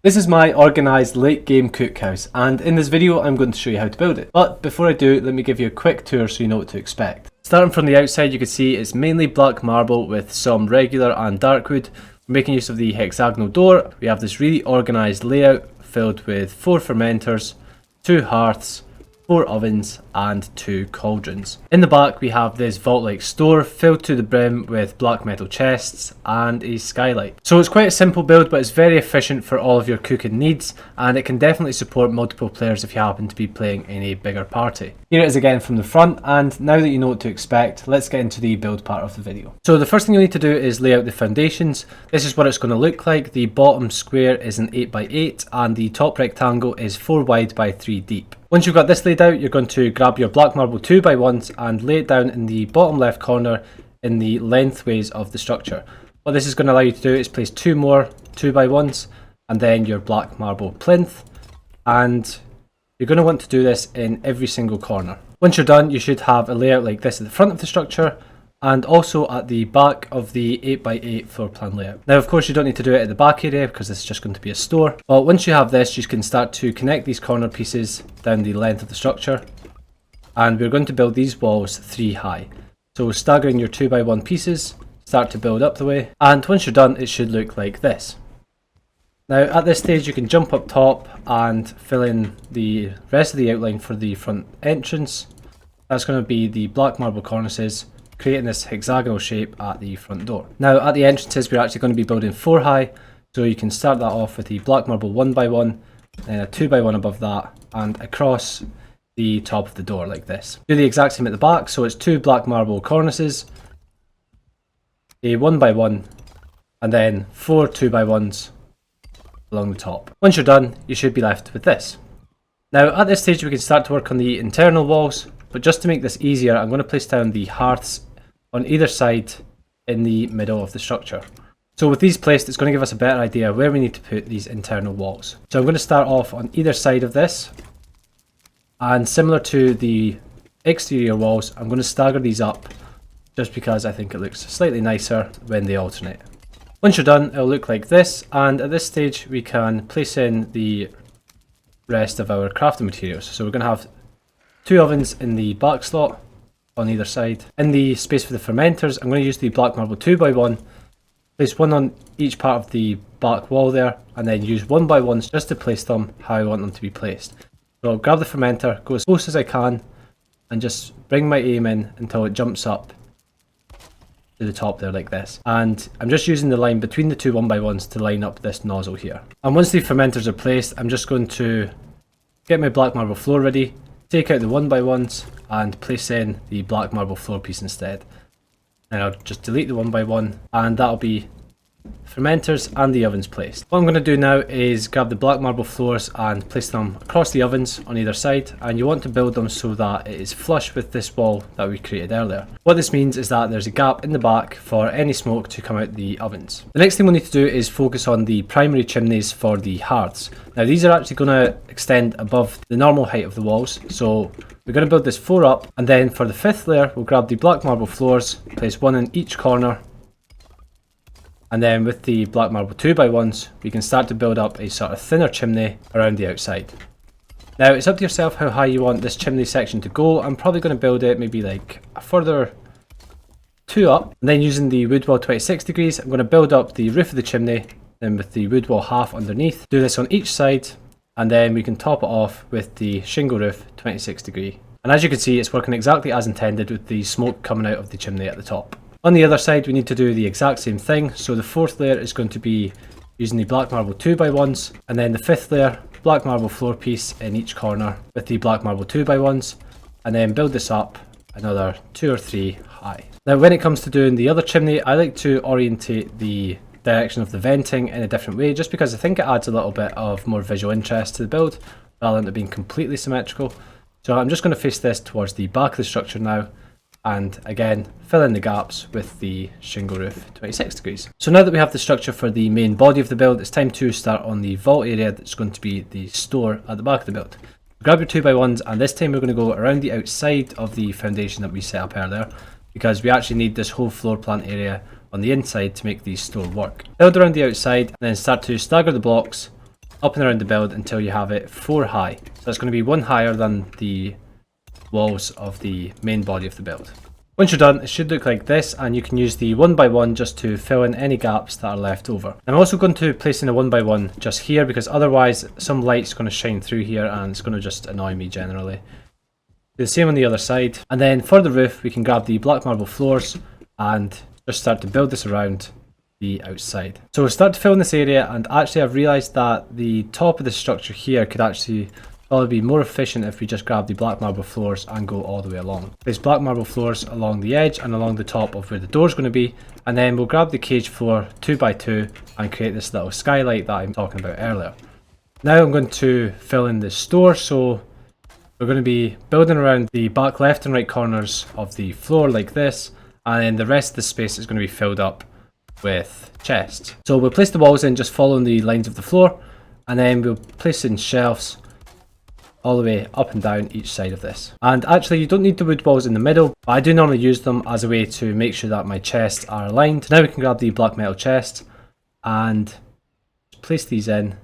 This is my organised late game cookhouse, and in this video I'm going to show you how to build it. But before I do, let me give you a quick tour so you know what to expect. Starting from the outside, you can see it's mainly black marble with some regular and darkwood. We're making use of the hexagonal door. We have this really organised layout filled with 4 fermenters, 2 hearths, 4 ovens and 2 cauldrons. In the back we have this vault-like store filled to the brim with black metal chests and a skylight. So it's quite a simple build, but it's very efficient for all of your cooking needs, and it can definitely support multiple players if you happen to be playing in a bigger party. Here it is again from the front, and now that you know what to expect, let's get into the build part of the video. So the first thing you need to do is lay out the foundations. This is what it's going to look like. The bottom square is an 8x8 and the top rectangle is 4 wide by 3 deep. Once you've got this laid out, you're going to grab your black marble 2x1s and lay it down in the bottom left corner in the lengthways of the structure. What this is going to allow you to do is place 2 more 2x1s and then your black marble plinth, and you're going to want to do this in every single corner. Once you're done, you should have a layout like this at the front of the structure and also at the back of the 8x8 floor plan layout. Now of course you don't need to do it at the back area because this is just going to be a store, but once you have this you can start to connect these corner pieces down the length of the structure, and we're going to build these walls 3 high. So staggering your 2x1 pieces, start to build up the way, and once you're done it should look like this. Now at this stage you can jump up top and fill in the rest of the outline for the front entrance. That's going to be the black marble cornices, creating this hexagonal shape at the front door. Now at the entrances we're actually going to be building 4 high, so you can start that off with the black marble 1x1, then a 2x1 above that, and across the top of the door like this. Do the exact same at the back, so it's 2 black marble cornices, a 1x1, and then 4 2x1s along the top. Once you're done, you should be left with this. Now at this stage we can start to work on the internal walls, but just to make this easier I'm going to place down the hearths on either side in the middle of the structure. So with these placed, it's going to give us a better idea where we need to put these internal walls. So I'm going to start off on either side of this, and similar to the exterior walls I'm going to stagger these up just because I think it looks slightly nicer when they alternate. Once you're done it'll look like this, and at this stage we can place in the rest of our crafting materials. So we're going to have 2 ovens in the back slot on either side. In the space for the fermenters, I'm going to use the black marble 2x1, place 1 on each part of the back wall there, and then use 1x1s just to place them how I want them to be placed. So I'll grab the fermenter, go as close as I can, and just bring my aim in until it jumps up to the top there like this. And I'm just using the line between the 2 1x1s to line up this nozzle here. And once the fermenters are placed, I'm just going to get my black marble floor ready, take out the 1x1s and place in the black marble floor piece instead. And I'll just delete the 1x1 and that'll be fermenters and the ovens placed. What I'm going to do now is grab the black marble floors and place them across the ovens on either side, and you want to build them so that it is flush with this wall that we created earlier. What this means is that there's a gap in the back for any smoke to come out the ovens. The next thing we'll need to do is focus on the primary chimneys for the hearths. Now these are actually going to extend above the normal height of the walls, so we're going to build this 4 up, and then for the 5th layer we'll grab the black marble floors, place 1 in each corner, and then with the black marble 2x1s we can start to build up a sort of thinner chimney around the outside. Now it's up to yourself how high you want this chimney section to go. I'm probably going to build it maybe like a further 2 up, and then using the wood wall 26 degrees I'm going to build up the roof of the chimney, then with the wood wall half underneath. Do this on each side, and then we can top it off with the shingle roof 26 degree. And as you can see it's working exactly as intended with the smoke coming out of the chimney at the top. On the other side we need to do the exact same thing, so the 4th layer is going to be using the black marble 2x1s, and then the 5th layer black marble floor piece in each corner with the black marble 2x1s, and then build this up another 2 or 3 high. Now when it comes to doing the other chimney I like to orientate the direction of the venting in a different way, just because I think it adds a little bit of more visual interest to the build rather than it being completely symmetrical. So I'm just going to face this towards the back of the structure now, and again fill in the gaps with the shingle roof 26 degrees. So now that we have the structure for the main body of the build, it's time to start on the vault area that's going to be the store at the back of the build. Grab your 2x1s, and this time we're going to go around the outside of the foundation that we set up earlier, because we actually need this whole floor plan area on the inside to make the store work. Build around the outside and then start to stagger the blocks up and around the build until you have it 4 high. So that's going to be 1 higher than the walls of the main body of the build. Once you're done, it should look like this, and you can use the 1x1 just to fill in any gaps that are left over. I'm also going to place in a 1x1 just here, because otherwise some light's going to shine through here and it's going to just annoy me generally. Do the same on the other side, and then for the roof we can grab the black marble floors and just start to build this around the outside. So we'll start to fill in this area, and actually I've realised that the top of the structure here could actually probably be more efficient if we just grab the black marble floors and go all the way along. Place black marble floors along the edge and along the top of where the door is going to be, and then we'll grab the cage floor 2x2 and create this little skylight that I'm talking about earlier. Now I'm going to fill in the store, so we're going to be building around the back left and right corners of the floor like this, and then the rest of the space is going to be filled up with chests. So we'll place the walls in just following the lines of the floor, and then we'll place in shelves all the way up and down each side of this. And actually you don't need the wood walls in the middle, but I do normally use them as a way to make sure that my chests are aligned. Now we can grab the black metal chest and place these in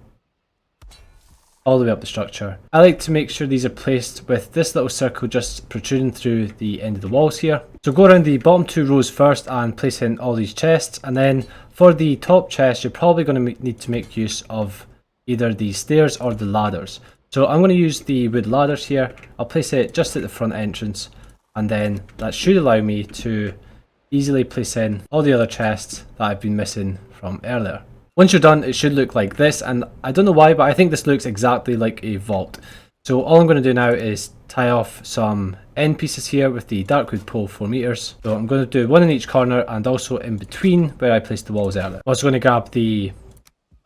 all the way up the structure. I like to make sure these are placed with this little circle just protruding through the end of the walls here. So go around the bottom 2 rows first and place in all these chests, and then for the top chest you're probably going to need to make use of either the stairs or the ladders. So I'm going to use the wood ladders here. I'll place it just at the front entrance, and then that should allow me to easily place in all the other chests that I've been missing from earlier. Once you're done, it should look like this, and I don't know why, but I think this looks exactly like a vault. So all I'm going to do now is tie off some end pieces here with the darkwood pole 4 meters. So I'm going to do one in each corner and also in between where I placed the walls earlier. I'm also going to grab the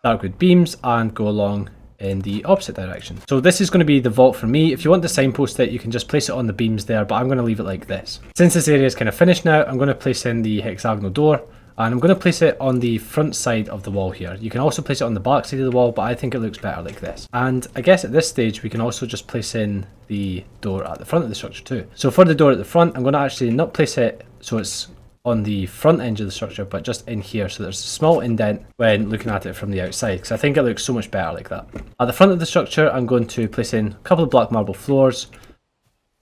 darkwood beams and go along in the opposite direction. So this is going to be the vault for me. If you want to signpost it, you can just place it on the beams there, but I'm going to leave it like this. Since this area is kind of finished now, I'm going to place in the hexagonal door, and I'm going to place it on the front side of the wall here. You can also place it on the back side of the wall, but I think it looks better like this. And I guess at this stage we can also just place in the door at the front of the structure too. So for the door at the front, I'm going to actually not place it so it's on the front edge of the structure, but just in here, so there's a small indent when looking at it from the outside, because I think it looks so much better like that. At the front of the structure I'm going to place in a couple of black marble floors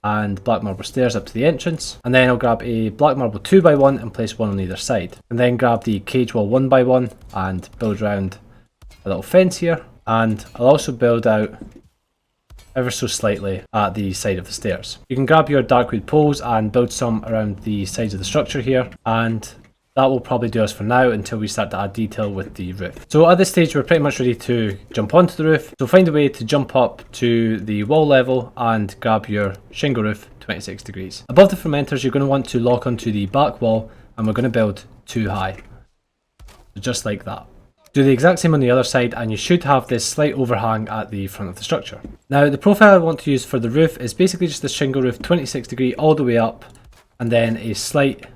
and black marble stairs up to the entrance, and then I'll grab a black marble 2x1 and place one on either side, and then grab the cage wall 1x1 and build around a little fence here, and I'll also build out ever so slightly at the side of the stairs. You can grab your darkwood poles and build some around the sides of the structure here, and that will probably do us for now until we start to add detail with the roof. So at this stage we're pretty much ready to jump onto the roof. So find a way to jump up to the wall level and grab your shingle roof 26 degrees. Above the fermenters you're going to want to lock onto the back wall, and we're going to build 2 high. So just like that. Do the exact same on the other side, and you should have this slight overhang at the front of the structure. Now the profile I want to use for the roof is basically just the shingle roof 26 degree all the way up, and then a slight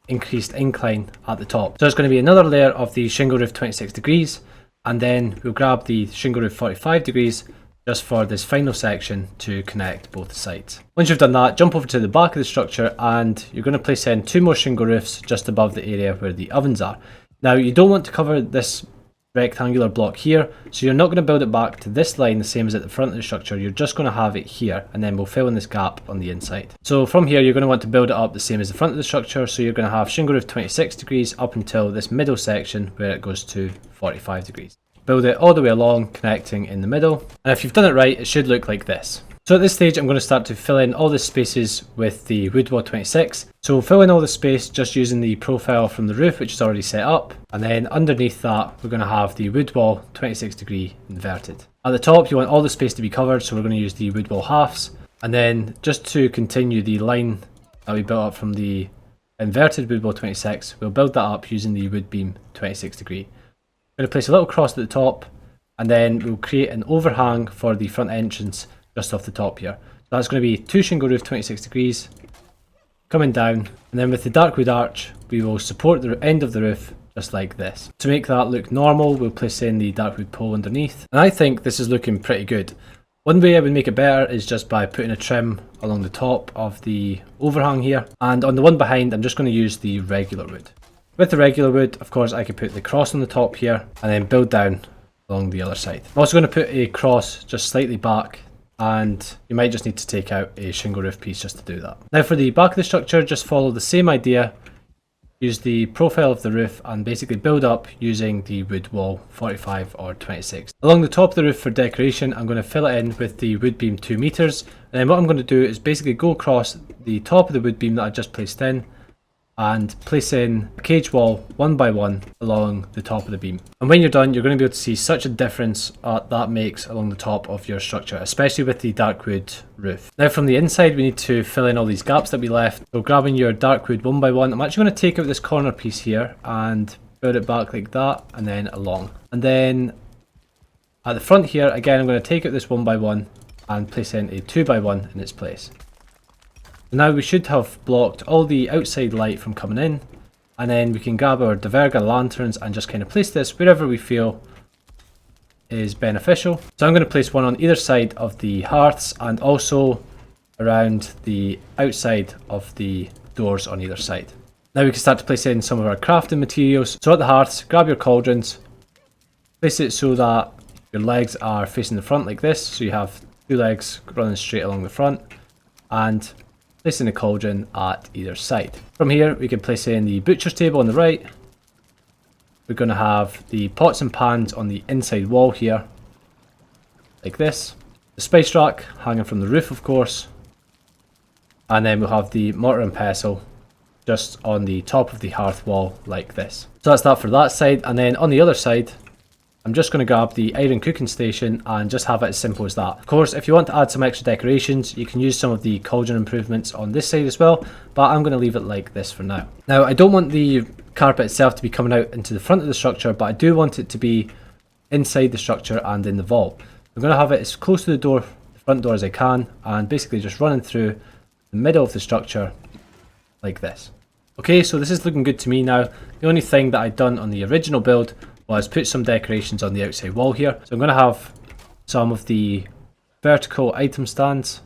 increased incline at the top. So there's going to be another layer of the shingle roof 26 degrees, and then we'll grab the shingle roof 45 degrees just for this final section to connect both sides. Once you've done that, jump over to the back of the structure and you're going to place in 2 more shingle roofs just above the area where the ovens are. Now you don't want to cover this rectangular block here, so you're not going to build it back to this line the same as at the front of the structure. You're just going to have it here, and then we'll fill in this gap on the inside. So from here you're going to want to build it up the same as the front of the structure, so you're going to have shingle roof 26 degrees up until this middle section where it goes to 45 degrees. Build it all the way along, connecting in the middle, and if you've done it right it should look like this. So at this stage I'm going to start to fill in all the spaces with the wood wall 26. So we'll fill in all the space just using the profile from the roof, which is already set up, and then underneath that we're going to have the wood wall 26 degree inverted. At the top you want all the space to be covered, so we're going to use the wood wall halves, and then just to continue the line that we built up from the inverted wood wall 26, we'll build that up using the wood beam 26 degree. We're going to place a little cross at the top, and then we'll create an overhang for the front entrance just off the top here. So that's going to be 2 shingle roof 26 degrees coming down, and then with the darkwood arch we will support the end of the roof just like this. To make that look normal we'll place in the darkwood pole underneath, and I think this is looking pretty good. One way I would make it better is just by putting a trim along the top of the overhang here, and on the one behind I'm just going to use the regular wood. With the regular wood of course I could put the cross on the top here and then build down along the other side. I'm also going to put a cross just slightly back, and you might just need to take out a shingle roof piece just to do that. Now for the back of the structure, just follow the same idea. Use the profile of the roof and basically build up using the wood wall 45 or 26. Along the top of the roof for decoration, I'm going to fill it in with the wood beam 2 meters. And then what I'm going to do is basically go across the top of the wood beam that I just placed in and place in a cage wall 1 by 1 along the top of the beam. And when you're done, you're going to be able to see such a difference that makes along the top of your structure, especially with the darkwood roof. Now from the inside, we need to fill in all these gaps that we left. So grabbing your darkwood 1 by 1, I'm actually going to take out this corner piece here and build it back like that and then along. And then at the front here, again, I'm going to take out this 1 by 1 and place in a 2 by 1 in its place. Now we should have blocked all the outside light from coming in, and then we can grab our Diverga lanterns and just kind of place this wherever we feel is beneficial. So I'm going to place one on either side of the hearths and also around the outside of the doors on either side. Now we can start to place in some of our crafting materials. So at the hearths, grab your cauldrons, place it so that your legs are facing the front like this, so you have 2 legs running straight along the front, and placing the cauldron at either side. From here we can place in the butcher's table on the right. We're going to have the pots and pans on the inside wall here, like this. The spice rack hanging from the roof, of course. And then we'll have the mortar and pestle just on the top of the hearth wall, like this. So that's that for that side. And then on the other side, I'm just going to grab the iron cooking station and just have it as simple as that. Of course, if you want to add some extra decorations, you can use some of the cauldron improvements on this side as well, but I'm going to leave it like this for now. Now, I don't want the carpet itself to be coming out into the front of the structure, but I do want it to be inside the structure and in the vault. I'm going to have it as close to the front door as I can, and basically just running through the middle of the structure like this. Okay, so this is looking good to me now. The only thing that I'd done on the original build was put some decorations on the outside wall here. So I'm going to have some of the vertical item stands,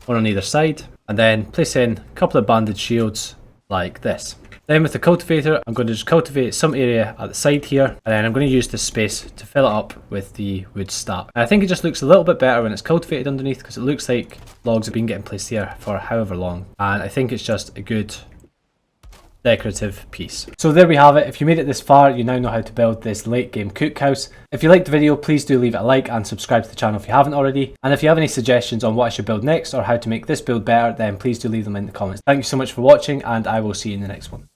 one on either side, and then place in a couple of banded shields like this. Then with the cultivator, I'm going to just cultivate some area at the side here, and then I'm going to use this space to fill it up with the wood stack. And I think it just looks a little bit better when it's cultivated underneath, because it looks like logs have been getting placed here for however long, and I think it's just a good decorative piece. So there we have it. If you made it this far, you now know how to build this late game cookhouse. If you liked the video, please do leave it a like and subscribe to the channel if you haven't already. And if you have any suggestions on what I should build next or how to make this build better, then please do leave them in the comments. Thank you so much for watching, and I will see you in the next one.